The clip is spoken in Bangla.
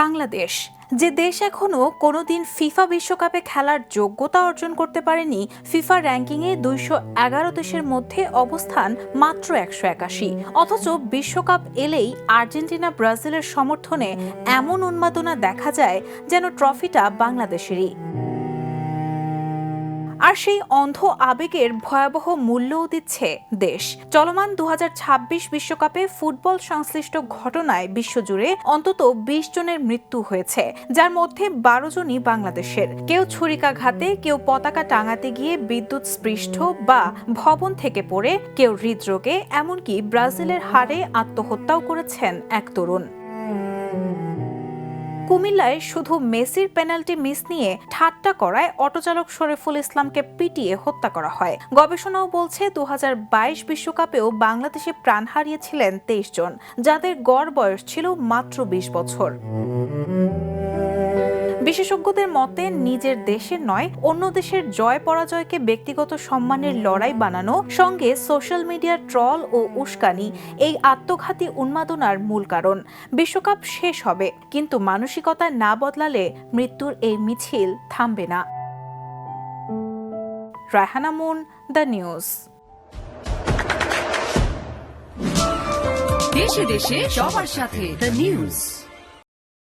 বাংলাদেশ যে দেশ এখনো কোনোদিন ফিফা বিশ্বকাপে খেলার যোগ্যতা অর্জন করতে পারেনি, ফিফা র্যাঙ্কিংয়ে 211 দেশের মধ্যে অবস্থান মাত্র 181। অথচ বিশ্বকাপ এলেই আর্জেন্টিনা ব্রাজিলের সমর্থনে এমন উন্মাদনা দেখা যায় যেন ট্রফিটা বাংলাদেশেরই। আর সেই অন্ধ আবেগের ভয়াবহ মূল্যও দিচ্ছে দেশ। চলমান 2026 বিশ্বকাপে ফুটবল সংশ্লিষ্ট ঘটনায় বিশ্বজুড়ে অন্তত 20 জনের মৃত্যু হয়েছে, যার মধ্যে 12 জনই বাংলাদেশের। কেউ ছুরিকাঘাতে, কেউ পতাকা টাঙাতে গিয়ে বিদ্যুৎ স্পৃষ্ট বা ভবন থেকে পড়ে, কেউ হৃদরোগে, এমনকি ব্রাজিলের হারে আত্মহত্যাও করেছেন এক তরুণ। কুমিল্লায় শুধু মেসির পেনাল্টি মিস নিয়ে ঠাট্টা করায় অটোচালক শরীফুল ইসলামকে পিটিয়ে হত্যা করা হয়। গবেষণাও বলছে 2022 বিশ্বকাপেও বাংলাদেশে প্রাণ হারিয়েছিলেন 23 জন, যাদের গড় বয়স ছিল মাত্র 20 বছর। বিশেষজ্ঞদের মতে নিজের দেশের নয়, অন্য দেশের জয় পরাজয়কে ব্যক্তিগত সম্মানের লড়াই বানানো, সঙ্গে সোশ্যাল মিডিয়ার ট্রল ও উস্কানি এই আত্মঘাতী উন্মাদনার মূল কারণ। বিশ্বকাপ শেষ হবে, কিন্তু মানসিকতা না বদলালে মৃত্যুর এই মিছিল থামবে না। Raihana moon, the news. দেশে দেশে সবার সাথে, দ্য নিউজ।